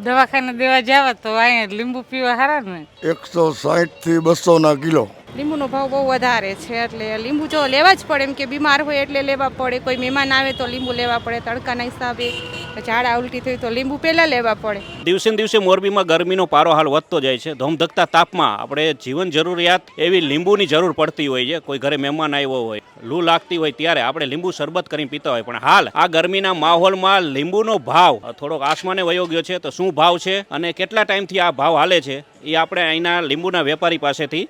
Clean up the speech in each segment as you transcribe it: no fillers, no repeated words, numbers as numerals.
દવાખાને દેવા જાવ તો અહીંયા લીંબુ પીવા હારા ને 160 થી 200 કિલો. લીંબુનો ભાવ બહુ વધારે છે એટલે લીંબુ જો લેવા જ પડે, એમ કે બીમાર હોય એટલે લેવા પડે. કોઈ મહેમાન આવે તો લીંબુ લેવા પડે, તડકાના હિસાબે ઝાડા ઉલટી થઈ તો લીંબુ પહેલાં લેવા પડે. દિવસે ને દિવસે મોરબીમાં ગરમીનો પારો હાલ વધતો જાય છે. ધોમધકતા તાપમાં આપણે જીવન જરૂરિયાત એવી લીંબુની જરૂર પડતી હોય છે. કોઈ ઘરે મહેમાન આવ્યો હોય, લૂ લાગતી હોય ત્યારે આપણે લીંબુ શરબત કરીને પીતા હોય. પણ હાલ આ ગરમીના માહોલમાં લીંબુનો ભાવ થોડોક આસમાને વયો ગયો છે. તો શું ભાવ છે અને કેટલા ટાઈમથી આ ભાવ હાલે છે એ આપણે અહીંના લીંબુના વેપારી પાસેથી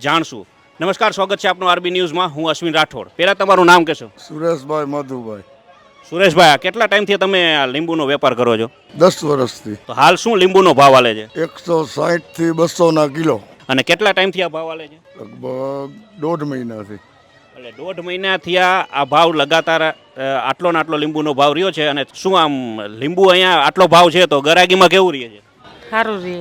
જાણશું. નમસ્કાર, સ્વાગત છે આપનું આરબી ન્યૂઝમાં. હું અશ્વિન રાઠોડ. પહેલાં તમારું નામ કહેશો? સુરેશભાઈ મધુભાઈ. સુરેશભાઈ, કેટલા ટાઈમથી તમે આ લીંબુનો વેપાર કરો છો? 10 વર્ષથી. તો હાલ શું લીંબુનો ભાવ હાલે છે? 160 થી 200 કિલો. અને કેટલા ટાઈમથી આ ભાવ હાલે છે? લગભગ 1.5 મહિનાથી. એટલે 1.5 મહિનાથી આ ભાવ લગાતાર આટલો ને આટલો લીંબુનો ભાવ રહ્યો છે. અને શું આમ લીંબુ અહીંયા આટલો ભાવ છે તો ગરાગીમાં કેવું રહે છે? સારું રહે.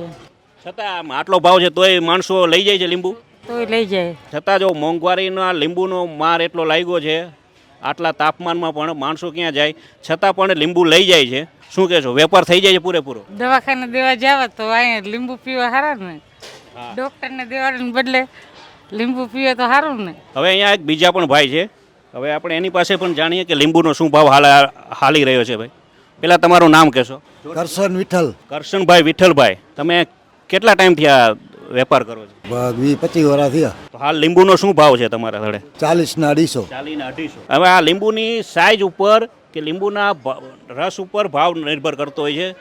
છતાં આમ આટલો ભાવ છે તોય માણસો લઈ જાય છે લીંબુ? તોય લઈ જાય. છતાં જો મોંઘવારીના લીંબુનો માર એટલો લાગ્યો છે, આટલા તાપમાનમાં પણ માણસો ક્યાં જાય છતાં પણ લીંબુ લઈ જાય છે. શું કહેશો, વેપાર થઈ જાય છે પૂરેપૂરો? દવાખાને દેવા જાવ તો અહીંયા લીંબુ પીવા હારા ને. ડોક્ટરને દેવાને બદલે લીંબુ પીવે તો સારું ને. હવે અહીંયા એક બીજા પણ ભાઈ છે, હવે આપણે એની પાસે પણ જાણીએ કે લીંબુનો શું ભાવ હાલી રહ્યો છે. ભાઈ, પેલા તમારું નામ કહેશો? કરશન વિઠ્ઠલ. કરશનભાઈ વિઠ્ઠલભાઈ, તમે કેટલા ટાઈમથી આ વેપાર કરો છો? 20-25 વર્ષ થયા. તો હાલ લીંબુનો શું ભાવ છે તમારા ઘરે? 40 ના 250. 40 ના 250. હવે આ લીંબુની સાઇઝ ઉપર કે લીંબુના રસ ઉપર ભાવ નિર્ભર કરતો હોય છે.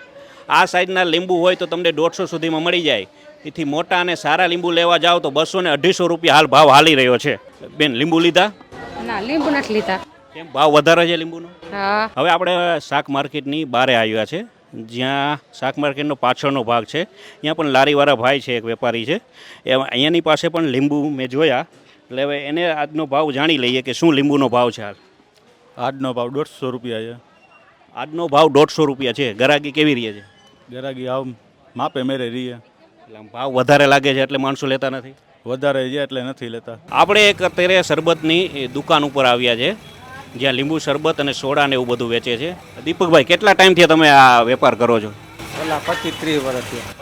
આ સાઇઝના લીંબુ હોય તો તમને 150 સુધીમાં મળી જાય. એથી મોટા અને સારા લીંબુ લેવા જાઓ તો 200 ને 250 રૂપિયા હાલ ભાવ હાલી રહ્યો છે. બેન, લીંબુ લીધા? ના, લીંબુ નથી લીધા. કેમ, ભાવ વધારે છે લીંબુનો? હા. હવે આપણે શાક માર્કેટની બહારે આવ્યા છે, જ્યાં શાક માર્કેટનો પાછળનો ભાગ છે. ત્યાં પણ લારીવાળા ભાઈ છે, એક વેપારી છે. અહીંયાની પાસે પણ લીંબુ મેં જોયા. એટલે હવે એને આજનો ભાવ જાણી લઈએ કે શું લીંબુનો ભાવ છે હાલ. આજનો ભાવ 150 રૂપિયા છે. આજનો ભાવ 150 રૂપિયા છે. ગરાગી કેવી રહે છે? ગરાગી આવ માપે મેરે રહીએ. એટલે આમ ભાવ વધારે લાગે છે એટલે માણસો લેતા નથી? વધારે છે એટલે નથી લેતા. આપણે એક અત્યારે શરબતની દુકાન ઉપર આવ્યા છે, જ્યાં લીંબુ શરબત અને સોડા ને એવું બધું વેચે છે. દીપકભાઈ, કેટલા ટાઈમથી તમે આ વેપાર કરો છો? પેલા 25-30 વર્ષ થયા.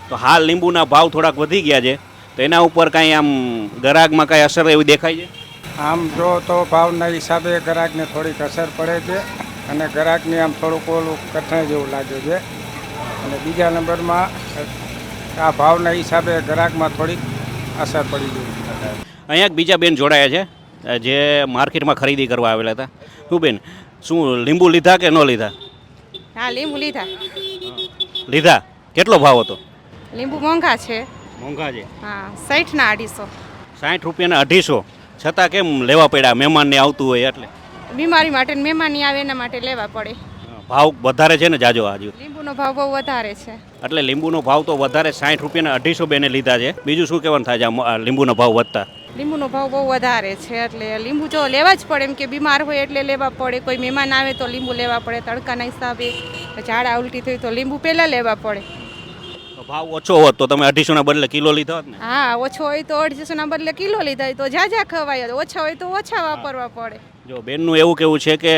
તો હાલ લીંબુના ભાવ થોડાક વધી ગયા છે, તો એના ઉપર કાંઈ આમ ગ્રાહકમાં કાંઈ અસર એવી દેખાય છે? આમ જો તો ભાવના હિસાબે ગ્રાહકને થોડીક અસર પડે છે અને ગ્રાહકને આમ થોડુંક ઓલું કઠણ જેવું લાગે છે. અને બીજા નંબરમાં આ ભાવના હિસાબે ગ્રાહકમાં થોડીક અસર પડી ગઈ. અહીંયા એક બીજા બેન જોડાયા છે, જે માર્કેટમાં ખરીદી કરવા આવેલા હતા. શું બેન, શું લીંબુ લીધા કે ન લીધા? હા, લીંબુ લીધા. લીધા. કેટલો ભાવ હતો? લીંબુ મોંઘા છે. મોંઘા છે? હા, 60 ના 250. 60 રૂપિયાના 250. છતાં કેમ લેવા પડ્યા? મહેમાનને આવતું હોય એટલે? બીમારી માટે ને મહેમાની આવે એના માટે લેવા પડે. ભાવ વધારે છે ને જાજો આજુ? લીંબુનો ભાવ બહુ વધારે છે. એટલે લીંબુનો ભાવ તો વધારે, 60 રૂપિયાના 250 બેને લીધા છે. બીજું શું કહેવાનું થાય છે આ લીંબુનો ભાવ વધતા? લીંબુનો ભાવ બહુ વધારે છે એટલે લીંબુ જો લેવા જ પડે, એમ કે બીમાર હોય એટલે લેવા પડે. કોઈ મહેમાન આવે તો લીંબુ લેવા પડે, તડકાના હિસાબે ઝાડા ઉલટી થઈ તો લીંબુ પહેલાં લેવા પડે. ભાવ ઓછો હોત તો તમે 250 ના બદલે કિલો લીધા હોત ને? હા, ઓછો હોય તો 250 ના બદલે કિલો લીધા હોય તો ઝાઝા ખવાય. ઓછા હોય તો ઓછા વાપરવા પડે. જો બેનનું એવું કેવું છે કે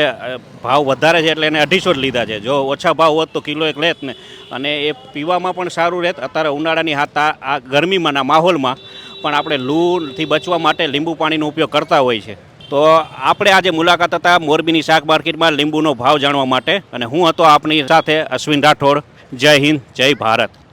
ભાવ વધારે છે એટલે એને 250 જ લીધા છે. જો ઓછા ભાવ હોત તો કિલો એક લેત ને, અને એ પીવામાં પણ સારું રહેત. અત્યારે ઉનાળાની આ ગરમીમાંના માહોલમાં પણ આપણે લૂથી બચવા માટે લીંબુ પાણીનો ઉપયોગ કરતા હોય છે. તો આપણે આજે મુલાકાત હતા મોરબીની શાક માર્કેટમાં લીંબુનો ભાવ જાણવા માટે, અને હું હતો આપની સાથે અશ્વિન રાઠોડ. જય હિન્દ, જય ભારત.